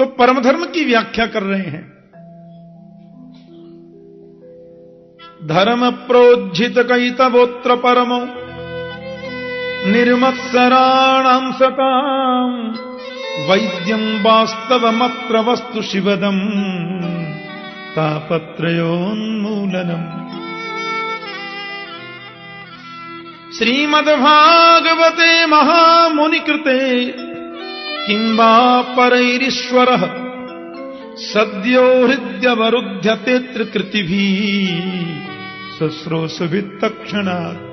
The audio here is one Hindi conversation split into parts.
तो परम धर्म की व्याख्या कर रहे हैं। धर्म प्रोज्झित कैतवोत्र परमो निर्मत्सराणां सतां वैद्यं वास्तवमत्र वस्तु शिवदं तापत्रयोन्मूलनम्। श्रीमद्भागवते महामुनिकृते किं वा परैरीश्वरः सद्यो हृद्यवरुध्यते त्रिकृतिभिः शुश्रूषुभिः तत्क्षणात्।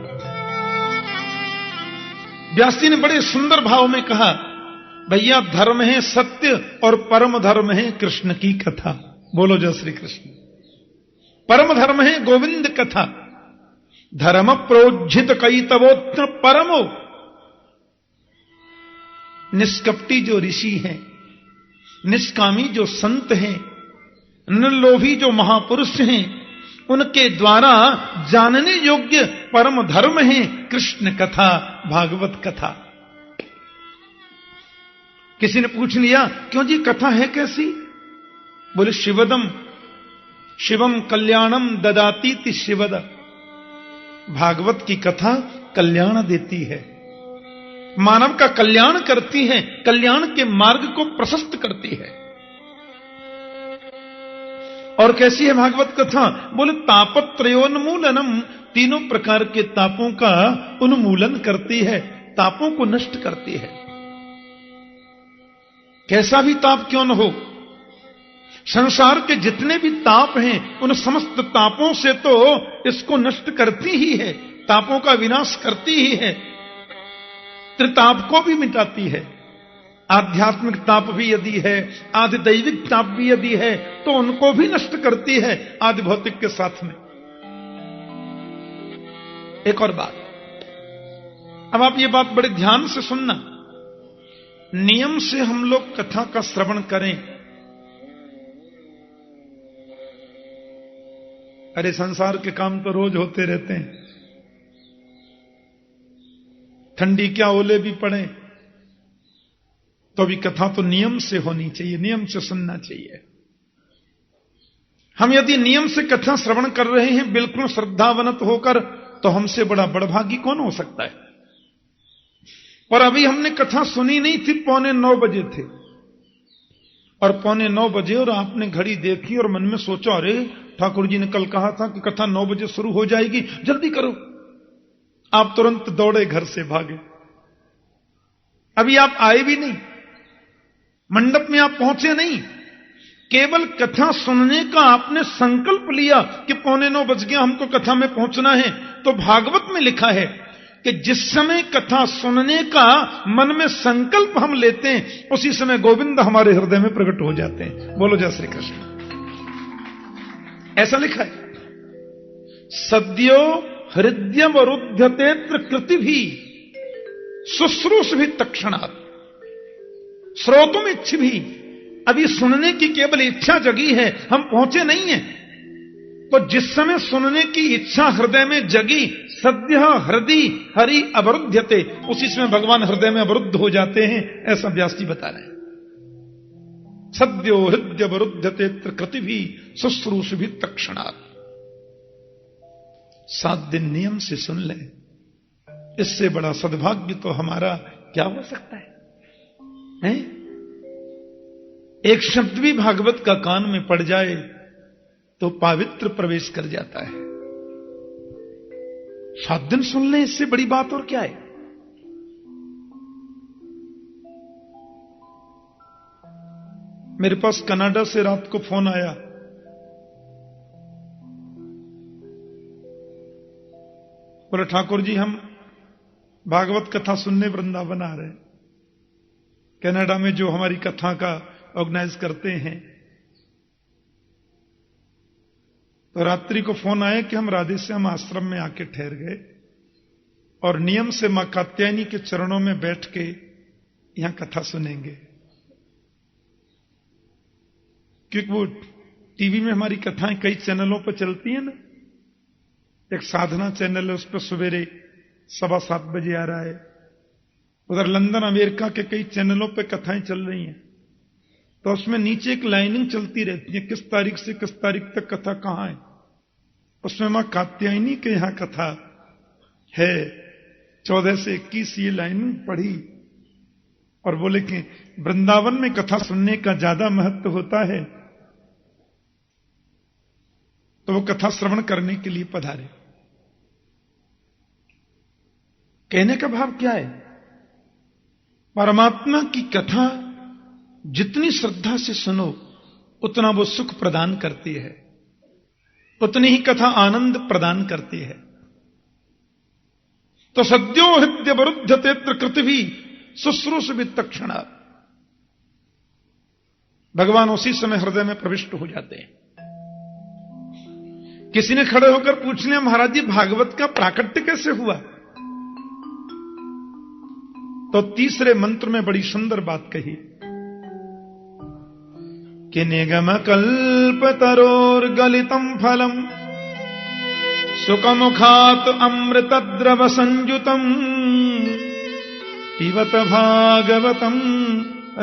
व्यास जी ने बड़े सुंदर भाव में कहा, भैया धर्म है सत्य और परम धर्म है कृष्ण की कथा। बोलो जय श्री कृष्ण। परम धर्म है गोविंद कथा। धर्म प्रोज्झित कैतवोत्र परमो, निष्कपटी जो ऋषि हैं, निष्कामी जो संत हैं, निर्लोभी जो महापुरुष हैं, उनके द्वारा जानने योग्य परम धर्म है कृष्ण कथा, भागवत कथा। किसी ने पूछ लिया, क्यों जी कथा है कैसी? बोले शिवदम शिवम कल्याणम ददातीति शिवद। भागवत की कथा कल्याण देती है, मानव का कल्याण करती है, कल्याण के मार्ग को प्रशस्त करती है। और कैसी है भागवत कथा? बोले तापत्रयोन्मूलनम, तीनों प्रकार के तापों का उन्मूलन करती है, तापों को नष्ट करती है। कैसा भी ताप क्यों न हो, संसार के जितने भी ताप हैं उन समस्त तापों से तो इसको नष्ट करती ही है, तापों का विनाश करती ही है, त्रिताप को भी मिटाती है। आध्यात्मिक ताप भी यदि है, आदि दैविक ताप भी यदि है, तो उनको भी नष्ट करती है आदि भौतिक के साथ में। एक और बात, अब आप ये बात बड़े ध्यान से सुनना। नियम से हम लोग कथा का श्रवण करें। अरे संसार के काम तो रोज होते रहते हैं, ठंडी क्या ओले भी पड़े, तो भी कथा तो नियम से होनी चाहिए, नियम से सुनना चाहिए। हम यदि नियम से कथा श्रवण कर रहे हैं बिल्कुल श्रद्धावनत होकर, तो हमसे बड़ा बड़भागी कौन हो सकता है? और अभी हमने कथा सुनी नहीं थी, 8:45 बजे थे, और 8:45 बजे और आपने घड़ी देखी और मन में सोचा, अरे ठाकुर जी ने कल कहा था कि कथा 9 बजे शुरू हो जाएगी, जल्दी करो। आप तुरंत दौड़े, घर से भागे। अभी आप आए भी नहीं, मंडप में आप पहुंचे नहीं, केवल कथा सुनने का आपने संकल्प लिया कि 8:45 बज गया, हमको कथा में पहुंचना है। तो भागवत में लिखा है कि जिस समय कथा सुनने का मन में संकल्प हम लेते हैं, उसी समय गोविंद हमारे हृदय में प्रकट हो जाते हैं। बोलो जय श्री कृष्ण। ऐसा लिखा है, सद्यो हृदयवरुध्यते त्रिकृति भी शुश्रूष भी तत्क्षणात्। श्रोतुम इच्छि भी, अभी सुनने की केवल इच्छा जगी है, हम पहुंचे नहीं हैं। तो जिस समय सुनने की इच्छा हृदय में जगी, सद्य हृदय हरि अवरुध्यते, उसी समय भगवान हृदय में अवरुद्ध हो जाते हैं। ऐसा व्यास जी बता रहे हैं। सद्यो हृदय अवरुध्यते त्रिकृति भी शुश्रूष भी तत्क्षणात्। 7 दिन नियम से सुन ले, इससे बड़ा सद्भाग्य तो हमारा क्या हो सकता है? एक शब्द भी भागवत का कान में पड़ जाए तो पवित्र प्रवेश कर जाता है। 7 दिन सुन ले, इससे बड़ी बात और क्या है? मेरे पास कनाडा से रात को फोन आया, बोले ठाकुर जी हम भागवत कथा सुनने वृंदावन आ रहे हैं। कनाडा में जो हमारी कथा का ऑर्गेनाइज करते हैं, तो रात्रि को फोन आया कि हम राधेश्याम आश्रम में आके ठहर गए और नियम से मां कात्यायनी के चरणों में बैठ के यहां कथा सुनेंगे। क्योंकि वो टीवी में हमारी कथाएं कई चैनलों पर चलती हैं ना। एक साधना चैनल है, उस पर सवेरे 7:15 बजे आ रहा है। उधर लंदन अमेरिका के कई चैनलों पे कथाएं चल रही हैं। तो उसमें नीचे एक लाइनिंग चलती रहती है, किस तारीख से किस तारीख तक कथा कहां है। उसमें मां कात्यायनी के यहां कथा है 14 से 21, ये लाइनिंग पढ़ी और बोले कि वृंदावन में कथा सुनने का ज्यादा महत्व होता है, तो वो कथा श्रवण करने के लिए पधारे। कहने का भाव क्या है? परमात्मा की कथा जितनी श्रद्धा से सुनो उतना वो सुख प्रदान करती है, उतनी ही कथा आनंद प्रदान करती है। तो सद्यो हृदय वरुद्ध तेत्र कृतभी शुश्रूष वित्तक्षणा, भगवान उसी समय हृदय में प्रविष्ट हो जाते हैं। किसी ने खड़े होकर पूछ लिया, महाराज जी भागवत का प्राकट्य कैसे हुआ? तो तीसरे मंत्र में बड़ी सुंदर बात कही कि निगम कल्प तरोर गलितम फलम सुखमुखात अमृत द्रव संयुतम पिबत भागवतम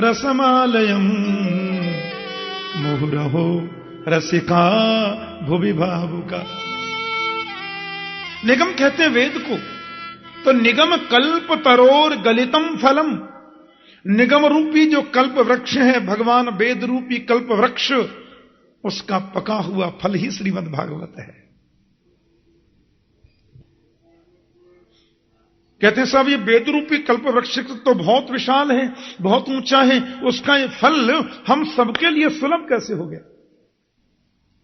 रसमालयम मुहुरहो रसिका भुवि भावुका। निगम कहते हैं वेद को, तो निगम कल्प तरोर गलितम फलम, निगम रूपी जो कल्प वृक्ष है, भगवान वेद रूपी कल्प वृक्ष, उसका पका हुआ फल ही श्रीमद् भागवत है। कहते हैं साहब ये वेद रूपी कल्प वृक्ष तो बहुत विशाल है, बहुत ऊंचा है, उसका ये फल हम सबके लिए सुलभ कैसे हो गया,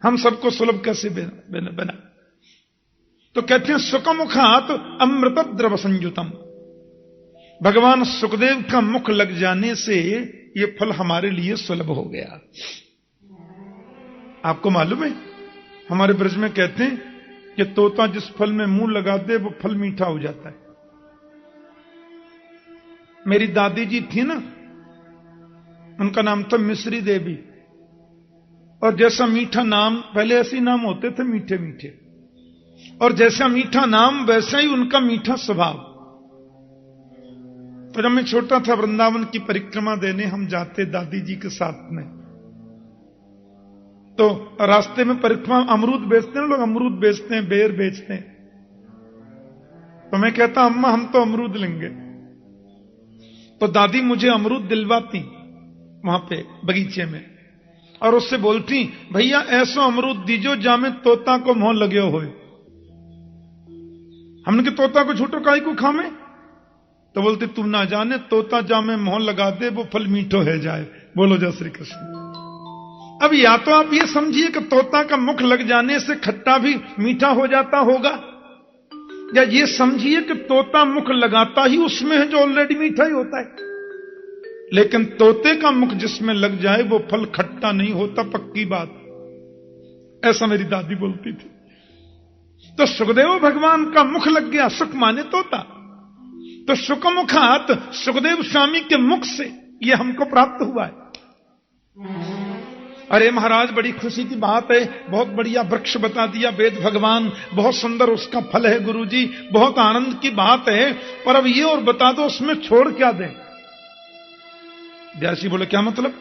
हम सबको सुलभ कैसे बना? तो कहते हैं सुखमुखात अमृत द्रव संयुतम, भगवान सुखदेव का मुख लग जाने से ये फल हमारे लिए सुलभ हो गया। आपको मालूम है हमारे ब्रज में कहते हैं कि तोता जिस फल में मुंह लगा दे वो फल मीठा हो जाता है। मेरी दादी जी थी ना, उनका नाम था मिश्री देवी, और जैसा मीठा नाम, पहले ऐसे ही नाम होते थे मीठे मीठे, और जैसा मीठा नाम वैसा ही उनका मीठा स्वभाव। तो जब मैं छोटा था वृंदावन की परिक्रमा देने हम जाते दादी जी के साथ में, तो रास्ते में परिक्रमा अमरूद बेचते हैं लोग, अमरूद बेचते हैं, बेर बेचते हैं। तो मैं कहता अम्मा हम तो अमरूद लेंगे, तो दादी मुझे अमरूद दिलवाती वहां पे बगीचे में, और उससे बोलती भैया ऐसा अमरूद दीजो जामे तोता को मोह लगे हो। हमने कि तोता को छूटो काई को खामे, तो बोलते तू ना जाने तोता जामे मोह लगा दे वो फल मीठो है जाए। बोलो जय श्री कृष्ण। अब या तो आप ये समझिए कि तोता का मुख लग जाने से खट्टा भी मीठा हो जाता होगा, या ये समझिए कि तोता मुख लगाता ही उसमें है जो ऑलरेडी मीठा ही होता है। लेकिन तोते का मुख जिसमें लग जाए वो फल खट्टा नहीं होता, पक्की बात। ऐसा मेरी दादी बोलती थी। तो सुखदेव भगवान का मुख लग गया, सुख माने तोता, तो सुख मुखात सुखदेव स्वामी के मुख से ये हमको प्राप्त हुआ है। अरे महाराज बड़ी खुशी की बात है, बहुत बढ़िया वृक्ष बता दिया वेद भगवान, बहुत सुंदर उसका फल है गुरुजी, बहुत आनंद की बात है, पर अब ये और बता दो उसमें छोड़ क्या दें? व्यासी बोले क्या मतलब?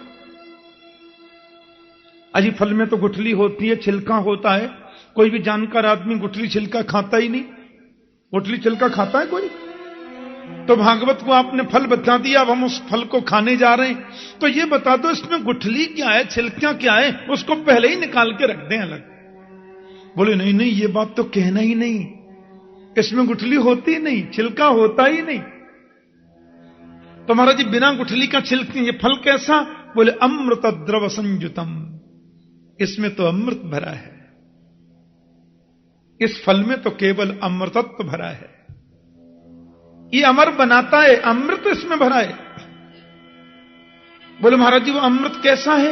अजी फल में तो गुठली होती है, छिलका होता है, कोई भी जानकार आदमी गुठली छिलका खाता ही नहीं। गुठली छिलका खाता है कोई? तो भागवत को आपने फल बता दिया, अब हम उस फल को खाने जा रहे हैं, तो ये बता दो इसमें गुठली क्या है, छिलका क्या है, उसको पहले ही निकाल के रख दें अलग। बोले नहीं नहीं ये बात तो कहना ही नहीं, इसमें गुठली होती नहीं, छिलका होता ही नहीं। तो महाराज जी बिना गुठली का छिलके ये फल कैसा? बोले अमृत द्रव संयुतम, इसमें तो अमृत भरा है, इस फल में तो केवल अमृतत्व भरा है, ये अमर बनाता है, अमृत इसमें भरा है। बोले महाराज जी वो अमृत कैसा है?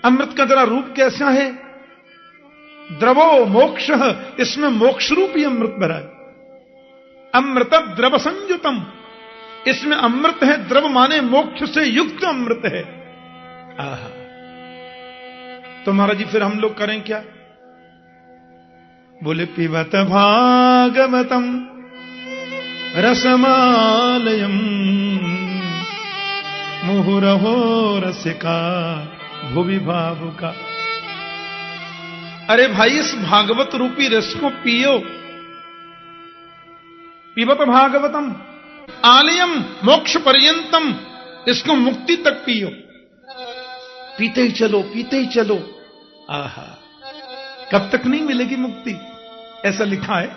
अमृत का जरा रूप कैसा है? द्रवो मोक्ष, इसमें मोक्ष रूपी अमृत भरा है। अमृत द्रव संयुतम, इसमें अमृत है, द्रव माने मोक्ष से युक्त अमृत है। आहा, तो महाराज जी फिर हम लोग करें क्या? बोले पिबत भागवतम रसमालयम मुहुरहो रसिका भुवि भावुका। अरे भाई, इस भागवत रूपी रस को पियो। पिबत भागवतम आलयम मोक्ष पर्यंतम, इसको मुक्ति तक पियो। पीते ही चलो, पीते ही चलो। आहा, कब तक नहीं मिलेगी मुक्ति, ऐसा लिखा है।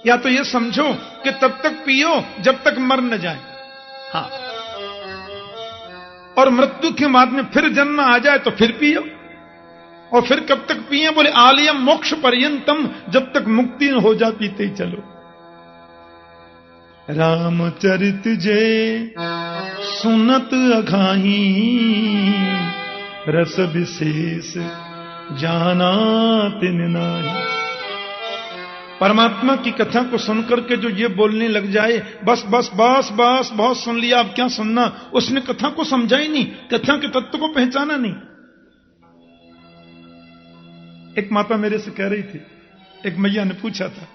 या तो ये समझो कि तब तक पियो जब तक मर न जाए, हाँ, और मृत्यु के बाद में फिर जन्म आ जाए तो फिर पियो। और फिर कब तक पिए, बोले आलयम मोक्ष पर्यंतम, जब तक मुक्ति न हो जाए पीते ही चलो। रामचरित जे सुनत अघाही, रस विशेष जाना तिन नाही। परमात्मा की कथा को सुनकर के जो ये बोलने लग जाए, बस बस बस बस बहुत सुन लिया, अब क्या सुनना, उसने कथा को समझा ही नहीं, कथा के तत्व को पहचाना नहीं। एक माता मेरे से कह रही थी, एक मैया ने पूछा था,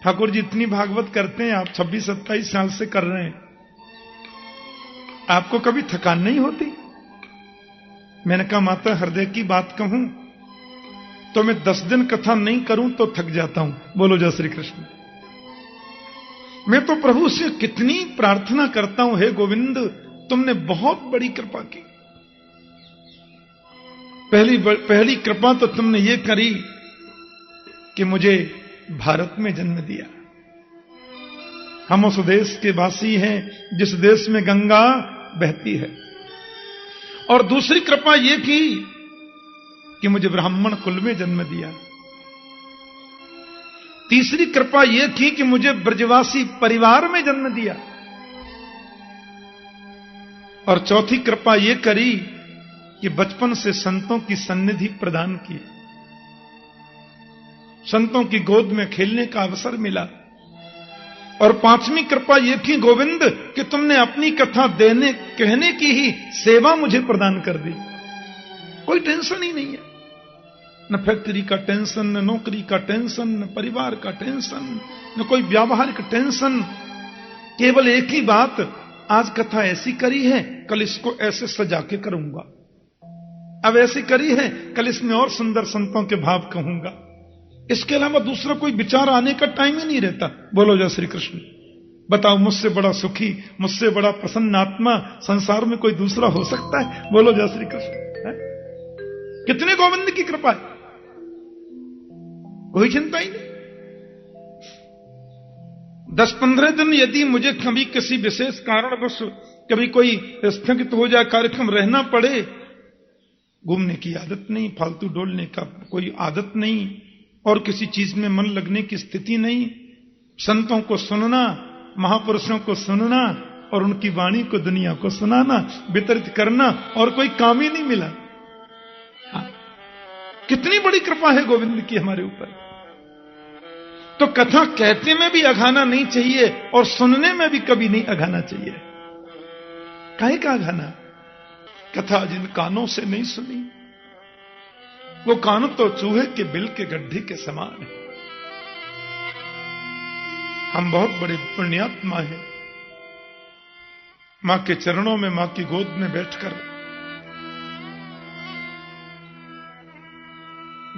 ठाकुर जी इतनी भागवत करते हैं आप, 26-27 साल से कर रहे हैं, आपको कभी थकान नहीं होती? मैंने कहा माता, हृदय की बात कहूं तो मैं 10 दिन कथा नहीं करूं तो थक जाता हूं। बोलो जय श्री कृष्ण। मैं तो प्रभु से कितनी प्रार्थना करता हूं, हे गोविंद तुमने बहुत बड़ी कृपा की। पहली कृपा तो तुमने ये करी कि मुझे भारत में जन्म दिया। हम उस देश के वासी हैं जिस देश में गंगा बहती है। और दूसरी कृपा यह की कि मुझे ब्राह्मण कुल में जन्म दिया। तीसरी कृपा यह की कि मुझे ब्रजवासी परिवार में जन्म दिया। और चौथी कृपा यह करी कि बचपन से संतों की सन्निधि प्रदान की, संतों की गोद में खेलने का अवसर मिला। और पांचवी कृपा यह की गोविंद कि तुमने अपनी कथा देने कहने की ही सेवा मुझे प्रदान कर दी। कोई टेंशन ही नहीं है, न फैक्ट्री का टेंशन, न नौकरी का टेंशन, न परिवार का टेंशन, न कोई व्यावहारिक टेंशन। केवल एक ही बात, आज कथा ऐसी करी है, कल इसको ऐसे सजा के करूंगा। अब ऐसी करी है, कल इसमें और सुंदर संतों के भाव कहूंगा। इसके अलावा दूसरा कोई विचार आने का टाइम ही नहीं रहता। बोलो जय श्री कृष्ण। बताओ, मुझसे बड़ा सुखी, मुझसे बड़ा प्रसन्न आत्मा संसार में कोई दूसरा हो सकता है? बोलो जय श्री कृष्ण। कितने गोविंद की कृपा है, कोई चिंता ही नहीं। 10-15 दिन यदि मुझे कभी किसी विशेष कारणवश कभी कोई स्थगित हो जाए, कार्यक्रम रहना पड़े, घूमने की आदत नहीं, फालतू डोलने का कोई आदत नहीं, और किसी चीज में मन लगने की स्थिति नहीं। संतों को सुनना, महापुरुषों को सुनना और उनकी वाणी को दुनिया को सुनाना, वितरित करना, और कोई काम ही नहीं मिला। हाँ, कितनी बड़ी कृपा है गोविंद की हमारे ऊपर। तो कथा कहते में भी अघाना नहीं चाहिए और सुनने में भी कभी नहीं अघाना चाहिए। काहे का अघाना? कथा जिन कानों से नहीं सुनी, वो कान तो चूहे के बिल के गड्ढे के समान है। हम बहुत बड़े पुण्यात्मा हैं, मां के चरणों में, मां की गोद में बैठकर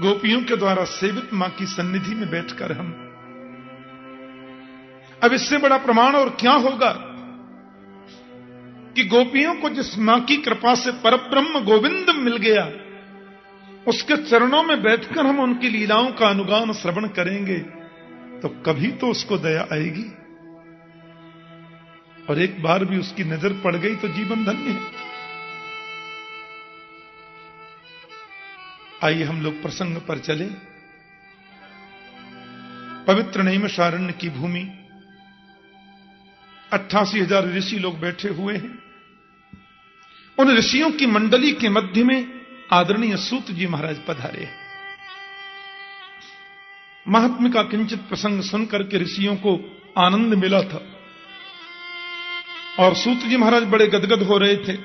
गोपियों के द्वारा सेवित मां की सन्निधि में बैठकर हम, अब इससे बड़ा प्रमाण और क्या होगा कि गोपियों को जिस मां की कृपा से परब्रह्म गोविंद मिल गया, उसके चरणों में बैठकर हम उनकी लीलाओं का अनुगान श्रवण करेंगे तो कभी तो उसको दया आएगी। और एक बार भी उसकी नजर पड़ गई तो जीवन धन्य है। आइए हम लोग प्रसंग पर चले। पवित्र नैमिषारण्य की भूमि, 88,000 ऋषि लोग बैठे हुए हैं। उन ऋषियों की मंडली के मध्य में आदरणीय सूत जी महाराज पधारे। महात्म्य का किंचित प्रसंग सुनकर के ऋषियों को आनंद मिला था और सूत जी महाराज बड़े गदगद हो रहे थे।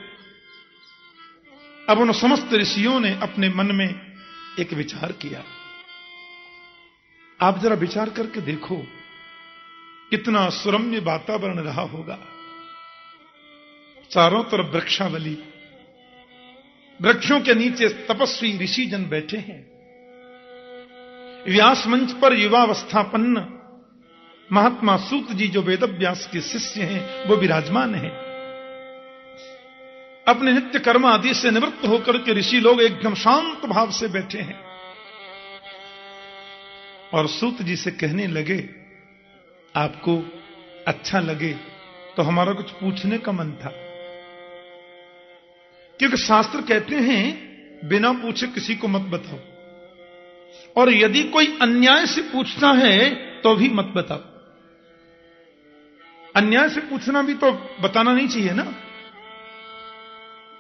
अब उन समस्त ऋषियों ने अपने मन में एक विचार किया। आप जरा विचार करके देखो, कितना सुरम्य वातावरण रहा होगा। चारों तरफ वृक्षावली, वृक्षों के नीचे तपस्वी ऋषि जन बैठे हैं। व्यास मंच पर युवावस्थापन्न महात्मा सूत जी जो वेदव्यास के शिष्य हैं वो विराजमान हैं। अपने नित्य कर्म आदि से निवृत्त होकर के ऋषि लोग एकदम शांत भाव से बैठे हैं और सूत जी से कहने लगे, आपको अच्छा लगे तो हमारा कुछ पूछने का मन था, क्योंकि शास्त्र कहते हैं बिना पूछे किसी को मत बताओ, और यदि कोई अन्याय से पूछता है तो भी मत बताओ। अन्याय से पूछना भी तो बताना नहीं चाहिए ना।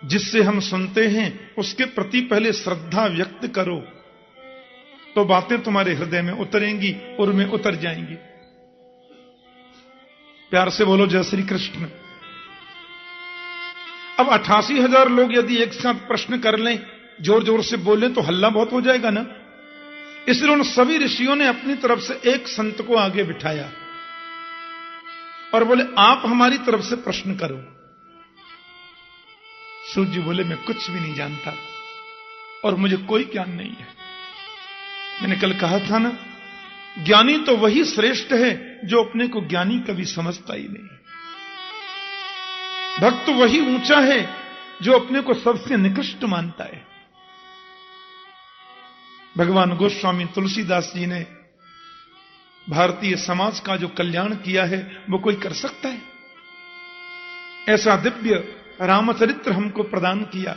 जिससे हम सुनते हैं उसके प्रति पहले श्रद्धा व्यक्त करो, तो बातें तुम्हारे हृदय में उतरेंगी, उर में उतर जाएंगी। प्यार से बोलो जय श्री कृष्ण। अब 88,000 लोग यदि एक साथ प्रश्न कर लें, जोर जोर से बोलें, तो हल्ला बहुत हो जाएगा ना। इसलिए उन सभी ऋषियों ने अपनी तरफ से एक संत को आगे बिठाया और बोले, आप हमारी तरफ से प्रश्न करो। सूत जी बोले, मैं कुछ भी नहीं जानता और मुझे कोई ज्ञान नहीं है। मैंने कल कहा था ना, ज्ञानी तो वही श्रेष्ठ है जो अपने को ज्ञानी कभी समझता ही नहीं। भक्त वही ऊंचा है जो अपने को सबसे निकृष्ट मानता है। भगवान गोस्वामी तुलसीदास जी ने भारतीय समाज का जो कल्याण किया है वो कोई कर सकता है? ऐसा दिव्य रामचरित्र हमको प्रदान किया,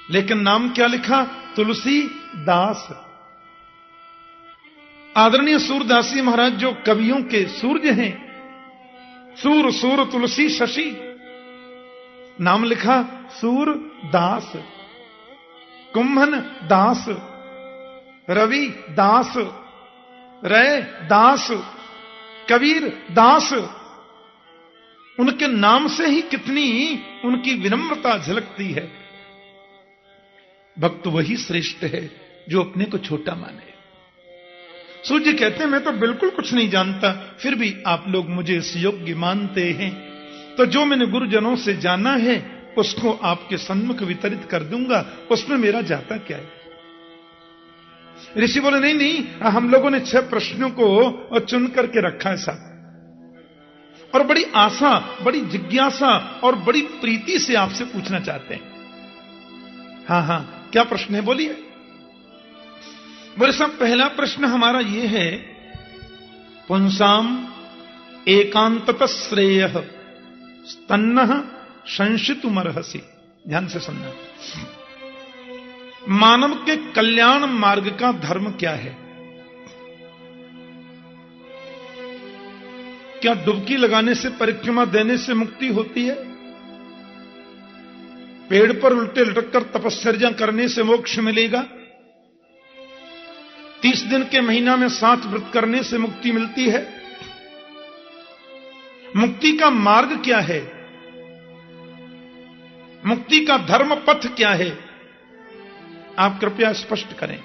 लेकिन नाम क्या लिखा? तुलसी दास। आदरणीय सूरदास जी महाराज जो कवियों के सूर्य हैं, सूर सूर तुलसी शशि, नाम लिखा सूर दास। कुंभन दास, रवि दास, रे दास, कबीर दास। उनके नाम से ही कितनी उनकी विनम्रता झलकती है। भक्त वही श्रेष्ठ है जो अपने को छोटा माने। सूर्य कहते हैं, मैं तो बिल्कुल कुछ नहीं जानता, फिर भी आप लोग मुझे इस योग्य मानते हैं, तो जो मैंने गुरुजनों से जाना है उसको आपके सन्मुख वितरित कर दूंगा, उसमें मेरा जाता क्या है? ऋषि बोले, नहीं नहीं, हम लोगों ने 6 प्रश्नों को चुन करके रखा है साहब, और बड़ी आशा, बड़ी जिज्ञासा और बड़ी प्रीति से आपसे पूछना चाहते हैं। हाँ हाँ, क्या प्रश्न है, बोलिए। बोले साहब, पहला प्रश्न हमारा यह है, पुंसाम एकांततः श्रेयः स्तन्नः संशितुमर्हसि। ध्यान से सुनना। मानव के कल्याण मार्ग का धर्म क्या है? क्या डुबकी लगाने से, परिक्रमा देने से मुक्ति होती है? पेड़ पर उल्टे लटककर तपश्चर्या करने से मोक्ष मिलेगा? 30 दिन के महीना में 7 व्रत करने से मुक्ति मिलती है? मुक्ति का मार्ग क्या है? मुक्ति का धर्म पथ क्या है? आप कृपया स्पष्ट करें।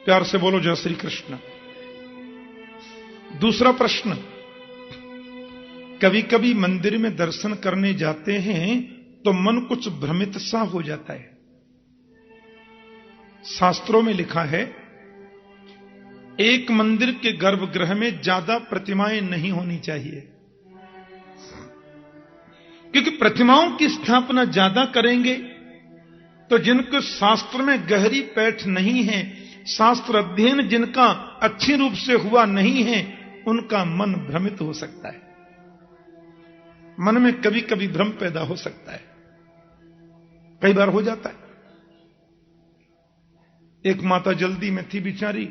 प्यार से बोलो जय श्री कृष्ण। दूसरा प्रश्न, कभी कभी मंदिर में दर्शन करने जाते हैं तो मन कुछ भ्रमित सा हो जाता है। शास्त्रों में लिखा है, एक मंदिर के गर्भगृह में ज्यादा प्रतिमाएं नहीं होनी चाहिए, क्योंकि प्रतिमाओं की स्थापना ज्यादा करेंगे तो जिनको शास्त्र में गहरी पैठ नहीं है, शास्त्र अध्ययन जिनका अच्छे रूप से हुआ नहीं है, उनका मन भ्रमित हो सकता है। मन में कभी कभी भ्रम पैदा हो सकता है, कई बार हो जाता है। एक माता जल्दी में थी बेचारी,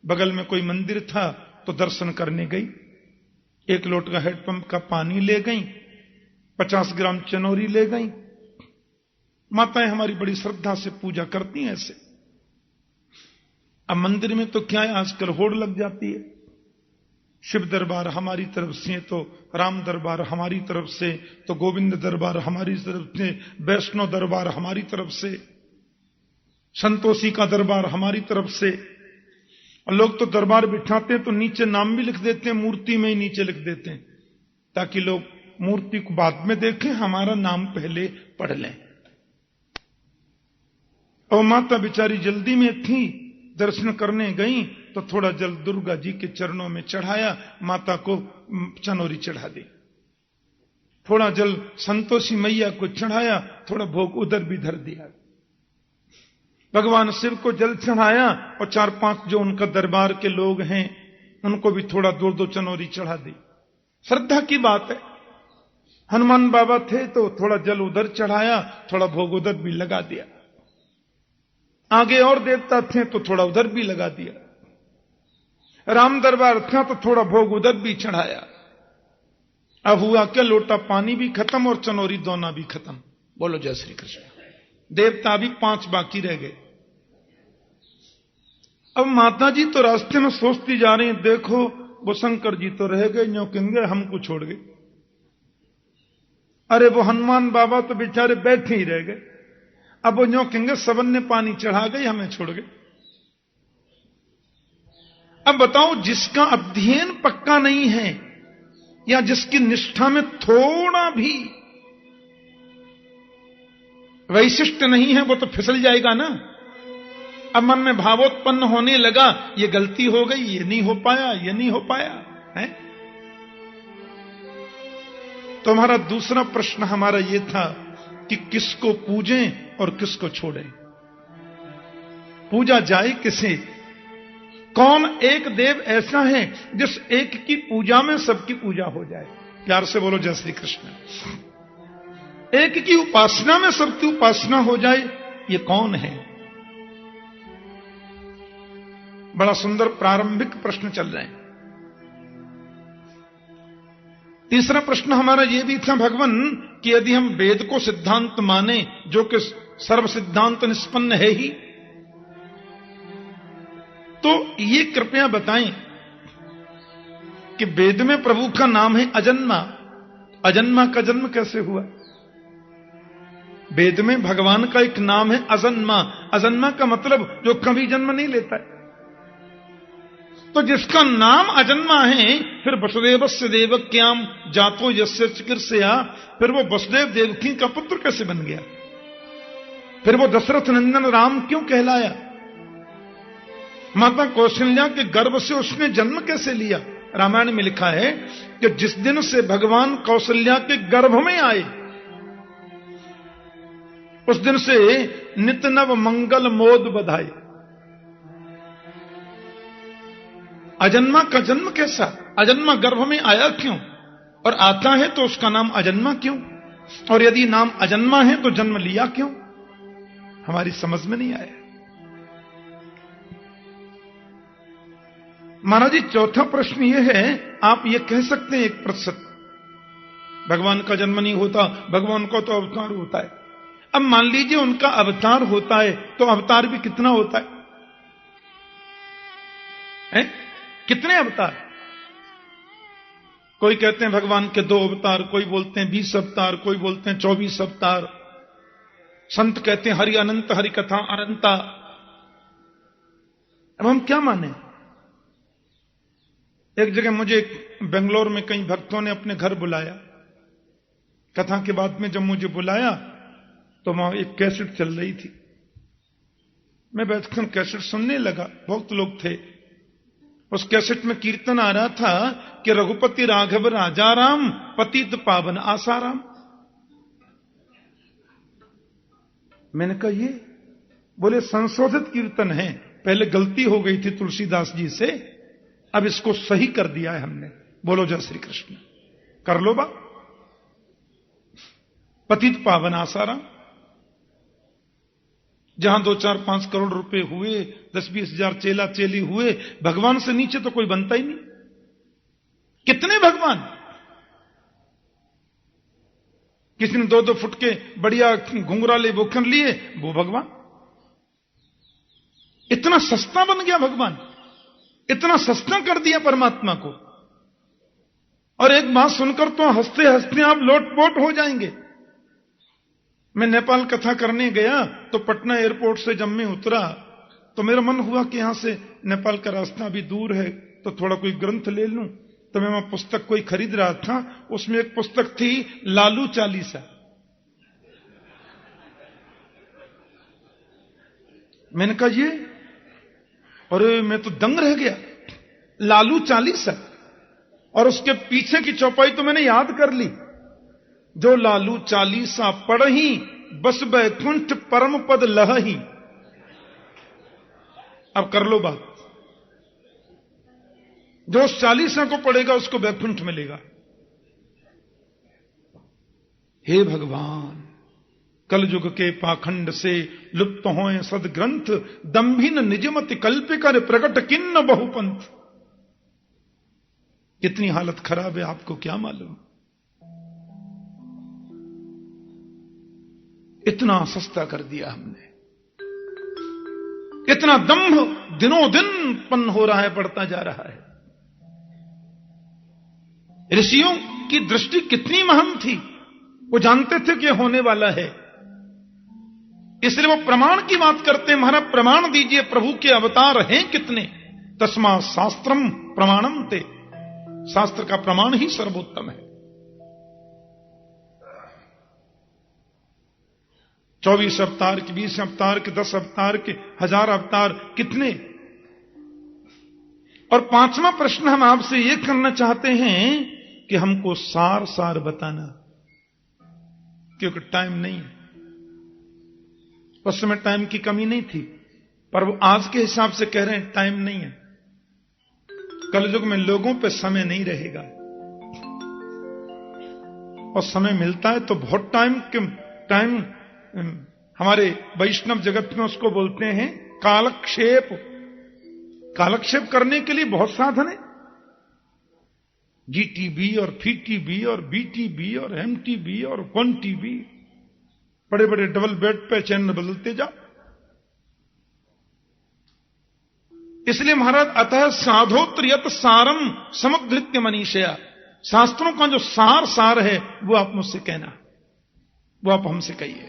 बगल में कोई मंदिर था तो दर्शन करने गई। 1 लोटा हैंडपंप का पानी ले गई, 50 ग्राम चनौरी ले गई। माताएं हमारी बड़ी श्रद्धा से पूजा करती हैं ऐसे। अब मंदिर में तो क्या है, आजकल होड़ लग जाती है, शिव दरबार हमारी तरफ से, तो राम दरबार हमारी तरफ से, तो गोविंद दरबार हमारी तरफ से, वैष्णो दरबार हमारी तरफ से, संतोषी का दरबार हमारी तरफ से। और लोग तो दरबार बिठाते हैं तो नीचे नाम भी लिख देते हैं, मूर्ति में ही नीचे लिख देते हैं, ताकि लोग मूर्ति को बाद में देखें, हमारा नाम पहले पढ़ लें। और माता बेचारी जल्दी में थी, दर्शन करने गई तो थोड़ा जल दुर्गा जी के चरणों में चढ़ाया, माता को चनोरी चढ़ा दी। थोड़ा जल संतोषी मैया को चढ़ाया, थोड़ा भोग उधर भी धर दिया। भगवान शिव को जल चढ़ाया और 4-5 जो उनका दरबार के लोग हैं उनको भी थोड़ा 2-2 चनोरी चढ़ा दी। श्रद्धा की बात है। हनुमान बाबा थे तो थोड़ा जल उधर चढ़ाया, थोड़ा भोग उधर भी लगा दिया। आगे और देवता थे तो थोड़ा उधर भी लगा दिया। राम दरबार था तो थोड़ा भोग उधर भी चढ़ाया। अब हुआ क्या, लोटा पानी भी खत्म और चनोरी दोना भी खत्म। बोलो जय श्री कृष्ण। देवता भी 5 बाकी रह गए। अब माता जी तो रास्ते में सोचती जा रही हैं, देखो वो शंकर जी तो रह गए, न्यों कहेंगे हमको छोड़ गए। अरे वो हनुमान बाबा तो बेचारे बैठे ही रह गए। अब वो न्यों कहेंगे सबन ने पानी चढ़ा गई, हमें छोड़ गए। अब बताओ, जिसका अध्ययन पक्का नहीं है या जिसकी निष्ठा में थोड़ा भी वैशिष्ट नहीं है, वो तो फिसल जाएगा ना। अब मन में भावोत्पन्न होने लगा, ये गलती हो गई, ये नहीं हो पाया, ये नहीं हो पाया है। तो हमारा दूसरा प्रश्न हमारा ये था कि किसको पूजें और किसको छोड़ें। पूजा जाए किसे? कौन एक देव ऐसा है जिस एक की पूजा में सबकी पूजा हो जाए? प्यार से बोलो जय श्री कृष्ण। एक की उपासना में सबकी उपासना हो जाए, ये कौन है? बड़ा सुंदर प्रारंभिक प्रश्न चल रहे हैं। तीसरा प्रश्न हमारा यह भी था भगवान कि यदि हम वेद को सिद्धांत माने, जो कि सर्व सिद्धांत निष्पन्न है ही, तो ये कृपया बताएं कि वेद में प्रभु का नाम है अजन्मा। अजन्मा का जन्म कैसे हुआ? वेद में भगवान का एक नाम है अजन्मा। अजन्मा का मतलब जो कभी जन्म नहीं लेता है। तो जिसका नाम अजन्मा है, फिर वसुदेवस्य देवक्याम जातो यस्य चिकीर्षया, फिर वो वसुदेव देवकी का पुत्र कैसे बन गया? फिर वो दशरथ नंदन राम क्यों कहलाया? माता कौशल्या के गर्भ से उसने जन्म कैसे लिया? रामायण में लिखा है कि जिस दिन से भगवान कौशल्या के गर्भ में आए, उस दिन से नित नव मंगल मोद बधाई। अजन्मा का जन्म कैसा? अजन्मा गर्भ में आया क्यों? और आता है तो उसका नाम अजन्मा क्यों? और यदि नाम अजन्मा है तो जन्म लिया क्यों? हमारी समझ में नहीं आया। महाराज जी, चौथा प्रश्न यह है, आप यह कह सकते हैं 1% भगवान का जन्म नहीं होता, भगवान का तो अवतार होता है। अब मान लीजिए उनका अवतार होता है, तो अवतार भी कितना होता है? कितने अवतार? कोई कहते हैं भगवान के 2 अवतार, कोई बोलते हैं 20 अवतार, कोई बोलते हैं 24 अवतार। संत कहते हैं हरि अनंत, हरि कथा अनंता। अब हम क्या माने? एक जगह मुझे बेंगलोर में कई भक्तों ने अपने घर बुलाया। कथा के बाद में जब मुझे बुलाया तो वहां एक कैसेट चल रही थी। मैं बैठकर कैसेट सुनने लगा। बहुत लोग थे। उस कैसेट में कीर्तन आ रहा था कि रघुपति राघव राजा राम, पतित पावन आसाराम। मैंने कहा ये? बोले संशोधित कीर्तन है, पहले गलती हो गई थी तुलसीदास जी से, अब इसको सही कर दिया है हमने। बोलो जय श्री कृष्ण। कर लो बा। पतित पावन आसाराम। जहां 2-4-5 करोड़ रुपए हुए, 10-20 हजार चेला चेली हुए, भगवान से नीचे तो कोई बनता ही नहीं। कितने भगवान? किसी ने 2-2 फुट के बढ़िया घुंघराले बोखर लिए, वो भगवान। इतना सस्ता बन गया भगवान, इतना सस्ता कर दिया परमात्मा को। और एक बात सुनकर तो हंसते हंसते आप लोटपोट हो जाएंगे। मैं नेपाल कथा करने गया तो पटना एयरपोर्ट से जब मैं उतरा तो मेरा मन हुआ कि यहां से नेपाल का रास्ता भी दूर है, तो थोड़ा कोई ग्रंथ ले लूं। तो मैं पुस्तक कोई खरीद रहा था, उसमें एक पुस्तक थी लालू चालीसा। मैंने कहा ये, और मैं तो दंग रह गया, लालू चालीसा। और उसके पीछे की चौपाई तो मैंने याद कर ली, जो लालू चालीसा पढ़ही बस बैकुंठ परम पद लहही। अब कर लो बात, जो उस चालीसा को पढ़ेगा उसको बैकुंठ मिलेगा। हे भगवान, कलयुग के पाखंड से लुप्त होए सदग्रंथ, दंभिन निजमति कल्प कर प्रकट किन्न बहुपंथ। कितनी हालत खराब है आपको क्या मालूम। इतना सस्ता कर दिया हमने, इतना दंभ दिनों दिन उत्पन्न हो रहा है, बढ़ता जा रहा है। ऋषियों की दृष्टि कितनी महान थी, वो जानते थे कि होने वाला है, इसलिए वो प्रमाण की बात करते हैं। महाराज प्रमाण दीजिए, प्रभु के अवतार हैं कितने। तस्मा शास्त्रम प्रमाणम ते, शास्त्र का प्रमाण ही सर्वोत्तम है। 24 अवतार के, 20 अवतार के, 10 अवतार के, 1000 अवतार कितने। और 5वां प्रश्न हम आपसे यह करना चाहते हैं कि हमको सार सार बताना, क्योंकि टाइम नहीं है। उस समय टाइम की कमी नहीं थी, पर वो आज के हिसाब से कह रहे हैं टाइम नहीं है। कलयुग में लोगों पे समय नहीं रहेगा, और समय मिलता है तो बहुत टाइम हमारे वैष्णव जगत में उसको बोलते हैं कालक्षेप। कालक्षेप करने के लिए बहुत साधन है, जीटीबी और फीटीबी और बीटीबी और एमटीबी और क्वांटीबी, बड़े बड़े डबल बेड पे चैनल बदलते जाओ। इसलिए महाराज अतः साधोत्रयत सारम समुद्धृत्य मनीषया, शास्त्रों का जो सार है वो आप मुझसे कहना, वो आप हमसे कहिए,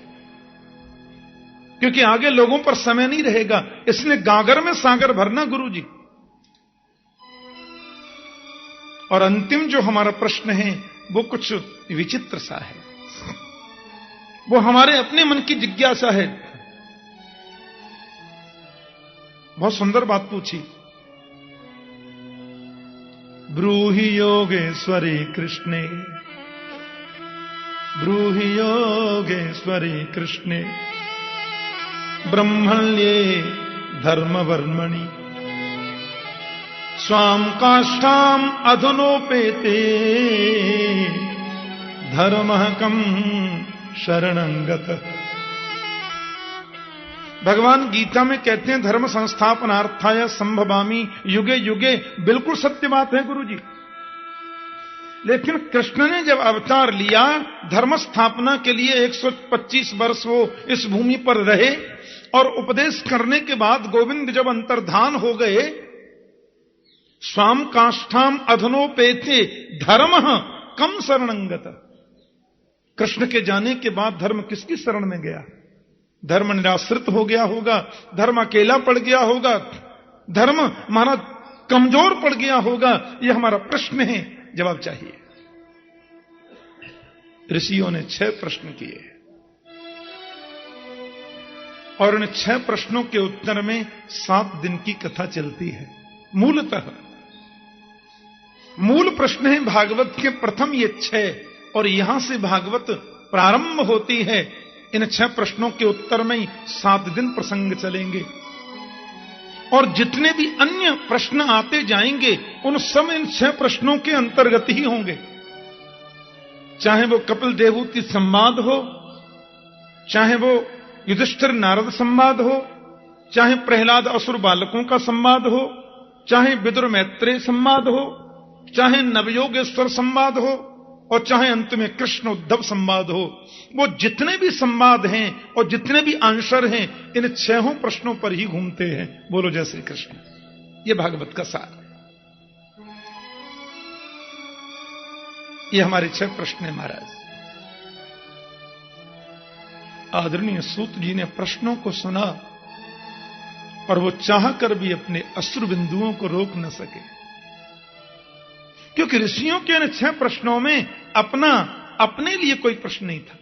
क्योंकि आगे लोगों पर समय नहीं रहेगा। इसलिए गागर में सागर भरना गुरुजी। और अंतिम जो हमारा प्रश्न है वो कुछ विचित्र सा है, वो हमारे अपने मन की जिज्ञासा है। बहुत सुंदर बात पूछी। ब्रूहि योगेश्वरी कृष्णे, ब्रूहि योगेश्वरी कृष्णे, ब्रह्मण्ये धर्मवर्मणि, स्वाम काष्ठाम अधुनोपेते, धर्मः कम शरणंगत। भगवान गीता में कहते हैं धर्म संस्थापनार्थाय संभवामि युगे युगे। बिल्कुल सत्य बात है गुरुजी। लेकिन कृष्ण ने जब अवतार लिया धर्म स्थापना के लिए, 125 वर्ष वो इस भूमि पर रहे, और उपदेश करने के बाद गोविंद जब अंतर्धान हो गए, स्वाम काष्ठाम अधनोपेते धर्मः कम शरणंगत। कृष्ण के जाने के बाद धर्म किसकी शरण में गया? धर्म निराश्रित हो गया होगा, धर्म अकेला पड़ गया होगा, धर्म हमारा कमजोर पड़ गया होगा। यह हमारा प्रश्न है, जवाब चाहिए। ऋषियों ने 6 प्रश्न किए, और इन 6 प्रश्नों के उत्तर में 7 दिन की कथा चलती है। मूलतः मूल प्रश्न है भागवत के प्रथम ये 6, और यहां से भागवत प्रारंभ होती है। इन 6 प्रश्नों के उत्तर में ही 7 दिन प्रसंग चलेंगे, और जितने भी अन्य प्रश्न आते जाएंगे उन सब इन 6 प्रश्नों के अंतर्गत ही होंगे। चाहे वो कपिल देवहूति संवाद हो, चाहे वो युधिष्ठिर नारद संवाद हो, चाहे प्रहलाद असुर बालकों का संवाद हो, चाहे विदुर मैत्रेय संवाद हो, चाहे नवयोगेश्वर संवाद हो, और चाहे अंत में कृष्ण उद्धव संवाद हो। वो जितने भी संवाद हैं और जितने भी आंसर हैं इन 6 प्रश्नों पर ही घूमते हैं। बोलो जय श्री कृष्ण। ये भागवत का सार है। ये हमारे 6 प्रश्न हैं महाराज। आदरणीय सूत जी ने प्रश्नों को सुना, और वो चाहकर भी अपने अश्रु बिंदुओं को रोक न सके, क्योंकि ऋषियों के इन 6 प्रश्नों में अपने लिए कोई प्रश्न नहीं था।